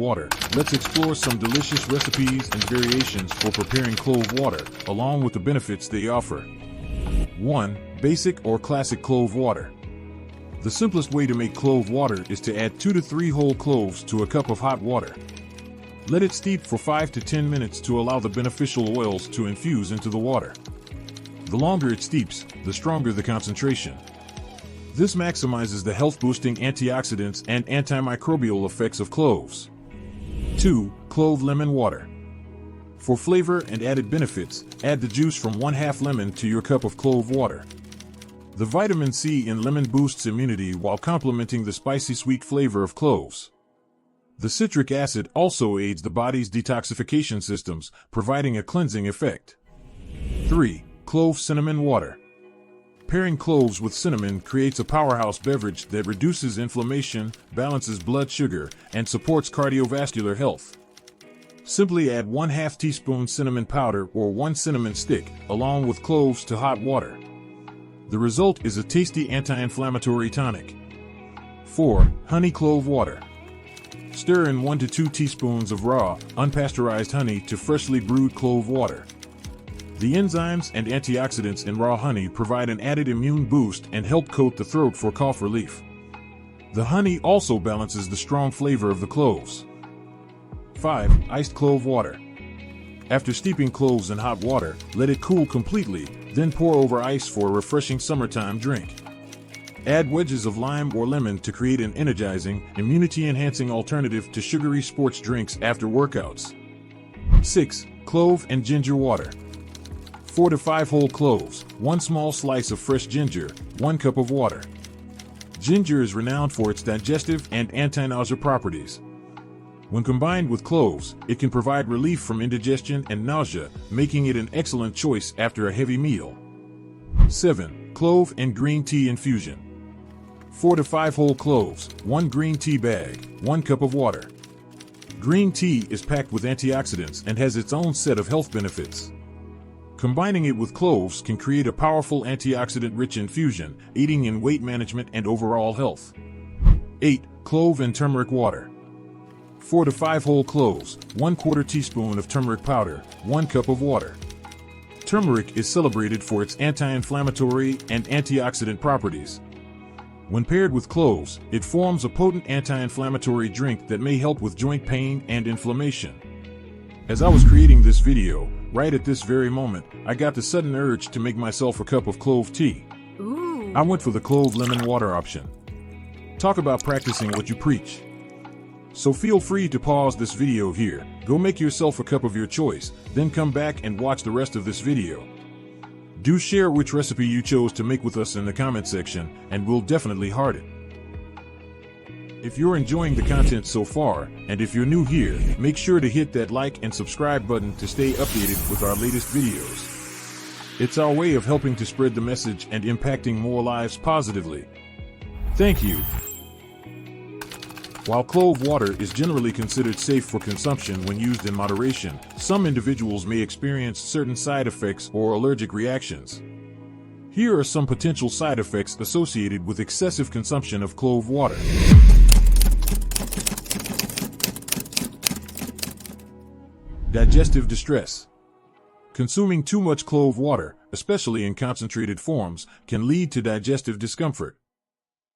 water, let's explore some delicious recipes and variations for preparing clove water, along with the benefits they offer. 1. Basic or classic clove water. The simplest way to make clove water is to add 2 to 3 whole cloves to a cup of hot water. Let it steep for 5 to 10 minutes to allow the beneficial oils to infuse into the water. The longer it steeps, the stronger the concentration. This maximizes the health-boosting antioxidants and antimicrobial effects of cloves. 2. Clove lemon water. For flavor and added benefits, add the juice from 1/2 lemon to your cup of clove water. The vitamin C in lemon boosts immunity while complementing the spicy sweet flavor of cloves. The citric acid also aids the body's detoxification systems, providing a cleansing effect. 3. Clove cinnamon water. Pairing cloves with cinnamon creates a powerhouse beverage that reduces inflammation, balances blood sugar, and supports cardiovascular health. Simply add 1/2 teaspoon cinnamon powder or 1 cinnamon stick, along with cloves to hot water. The result is a tasty anti-inflammatory tonic. 4. Honey clove water. Stir in 1 to 2 teaspoons of raw, unpasteurized honey to freshly brewed clove water. The enzymes and antioxidants in raw honey provide an added immune boost and help coat the throat for cough relief. The honey also balances the strong flavor of the cloves. 5. Iced clove water. After steeping cloves in hot water, let it cool completely, then pour over ice for a refreshing summertime drink. Add wedges of lime or lemon to create an energizing, immunity-enhancing alternative to sugary sports drinks after workouts. 6. Clove and ginger water. 4 to 5 whole cloves, 1 small slice of fresh ginger, 1 cup of water. Ginger is renowned for its digestive and anti-nausea properties. When combined with cloves, it can provide relief from indigestion and nausea, making it an excellent choice after a heavy meal. 7. Clove and green tea infusion. 4 to 5 whole cloves, 1 green tea bag, 1 cup of water. Green tea is packed with antioxidants and has its own set of health benefits. Combining it with cloves can create a powerful antioxidant-rich infusion, aiding in weight management and overall health. 8. Clove and turmeric water. 4 to 5 whole cloves, 1/4 teaspoon of turmeric powder, 1 cup of water. Turmeric is celebrated for its anti-inflammatory and antioxidant properties. When paired with cloves, it forms a potent anti-inflammatory drink that may help with joint pain and inflammation. As I was creating this video, right at this very moment, I got the sudden urge to make myself a cup of clove tea. Ooh. I went for the clove lemon water option. Talk about practicing what you preach. So feel free to pause this video here, go make yourself a cup of your choice, then come back and watch the rest of this video. Do share which recipe you chose to make with us in the comment section, and we'll definitely heart it. If you're enjoying the content so far, and if you're new here, make sure to hit that like and subscribe button to stay updated with our latest videos. It's our way of helping to spread the message and impacting more lives positively. Thank you. While clove water is generally considered safe for consumption when used in moderation, some individuals may experience certain side effects or allergic reactions. Here are some potential side effects associated with excessive consumption of clove water. Digestive distress. Consuming too much clove water, especially in concentrated forms, can lead to digestive discomfort.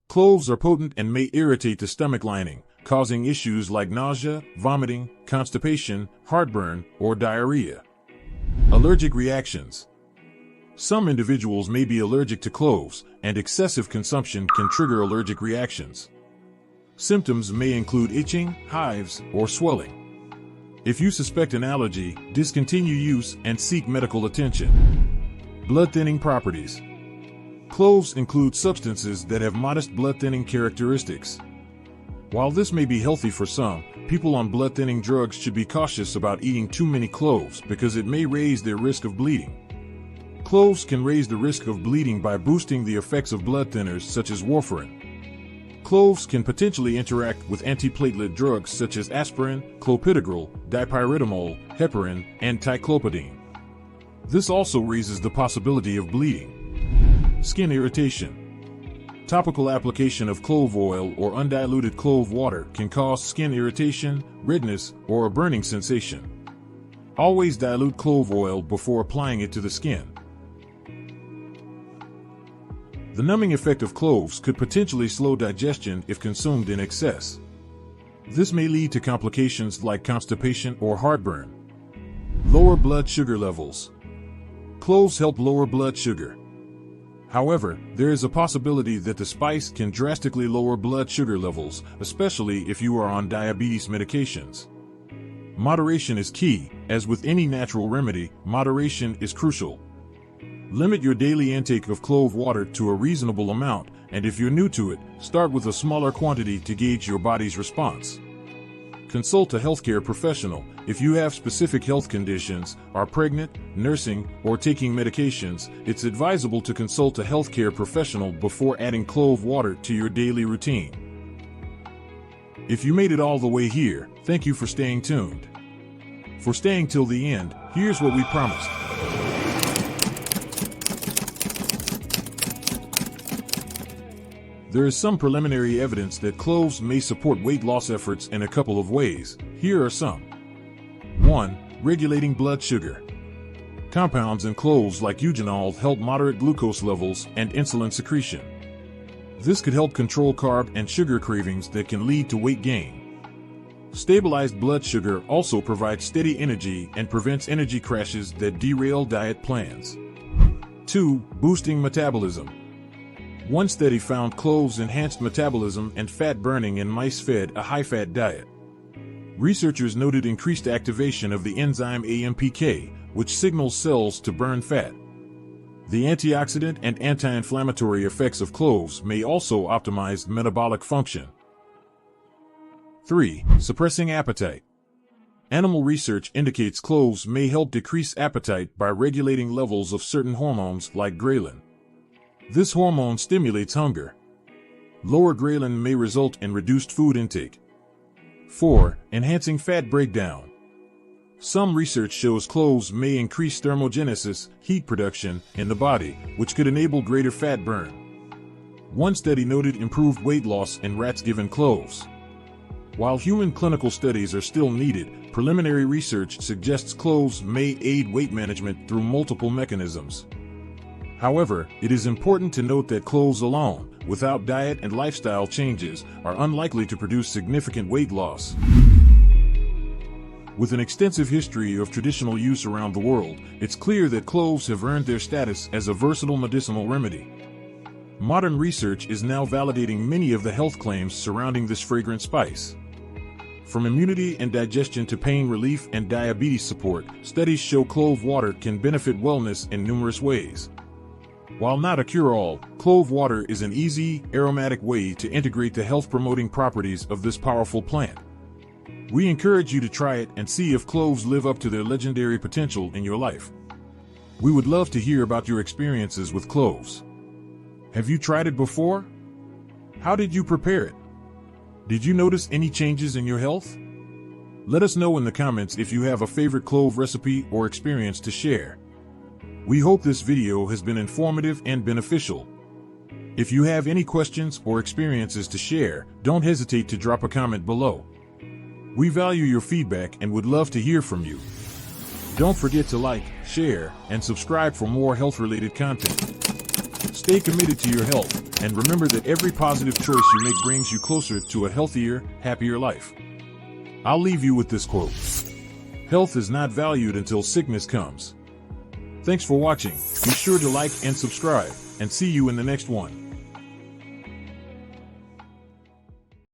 Cloves are potent and may irritate the stomach lining, causing issues like nausea, vomiting, constipation, heartburn, or diarrhea. Allergic reactions. Some individuals may be allergic to cloves, and excessive consumption can trigger allergic reactions. Symptoms may include itching, hives, or swelling. If you suspect an allergy, discontinue use and seek medical attention. Blood-thinning properties. Cloves include substances that have modest blood-thinning characteristics. While this may be healthy for some, people on blood-thinning drugs should be cautious about eating too many cloves because it may raise their risk of bleeding. Cloves can raise the risk of bleeding by boosting the effects of blood thinners such as warfarin. Cloves can potentially interact with antiplatelet drugs such as aspirin, clopidogrel, dipyridamole, heparin, and ticlopidine. This also raises the possibility of bleeding. Skin irritation. Topical application of clove oil or undiluted clove water can cause skin irritation, redness, or a burning sensation. Always dilute clove oil before applying it to the skin. The numbing effect of cloves could potentially slow digestion if consumed in excess. This may lead to complications like constipation or heartburn. Lower blood sugar levels. Cloves help lower blood sugar. However, there is a possibility that the spice can drastically lower blood sugar levels, especially if you are on diabetes medications. Moderation is key. As with any natural remedy, moderation is crucial. Limit your daily intake of clove water to a reasonable amount, and if you're new to it, start with a smaller quantity to gauge your body's response. Consult a healthcare professional. If you have specific health conditions, are pregnant, nursing, or taking medications, it's advisable to consult a healthcare professional before adding clove water to your daily routine. If you made it all the way here, thank you for staying tuned. For staying till the end, here's what we promised. There is some preliminary evidence that cloves may support weight loss efforts in a couple of ways. Here are some. 1. Regulating blood sugar. Compounds in cloves like eugenol help moderate glucose levels and insulin secretion. This could help control carb and sugar cravings that can lead to weight gain. Stabilized blood sugar also provides steady energy and prevents energy crashes that derail diet plans. 2. Boosting metabolism. One study found cloves enhanced metabolism and fat burning in mice fed a high-fat diet. Researchers noted increased activation of the enzyme AMPK, which signals cells to burn fat. The antioxidant and anti-inflammatory effects of cloves may also optimize metabolic function. 3. Suppressing appetite. Animal research indicates cloves may help decrease appetite by regulating levels of certain hormones like ghrelin. This hormone stimulates hunger. Lower ghrelin may result in reduced food intake. 4. Enhancing fat breakdown. Some research shows cloves may increase thermogenesis, heat production, in the body, which could enable greater fat burn. One study noted improved weight loss in rats given cloves. While human clinical studies are still needed, preliminary research suggests cloves may aid weight management through multiple mechanisms. However, it is important to note that cloves alone, without diet and lifestyle changes, are unlikely to produce significant weight loss. With an extensive history of traditional use around the world, it's clear that cloves have earned their status as a versatile medicinal remedy. Modern research is now validating many of the health claims surrounding this fragrant spice. From immunity and digestion to pain relief and diabetes support, studies show clove water can benefit wellness in numerous ways. While not a cure-all, clove water is an easy, aromatic way to integrate the health-promoting properties of this powerful plant. We encourage you to try it and see if cloves live up to their legendary potential in your life. We would love to hear about your experiences with cloves. Have you tried it before? How did you prepare it? Did you notice any changes in your health? Let us know in the comments if you have a favorite clove recipe or experience to share. We hope this video has been informative and beneficial. If you have any questions or experiences to share, don't hesitate to drop a comment below. We value your feedback and would love to hear from you. Don't forget to like, share, and subscribe for more health-related content. Stay committed to your health, and remember that every positive choice you make brings you closer to a healthier, happier life. I'll leave you with this quote. Health is not valued until sickness comes. Thanks for watching. Be sure to like and subscribe, and see you in the next one.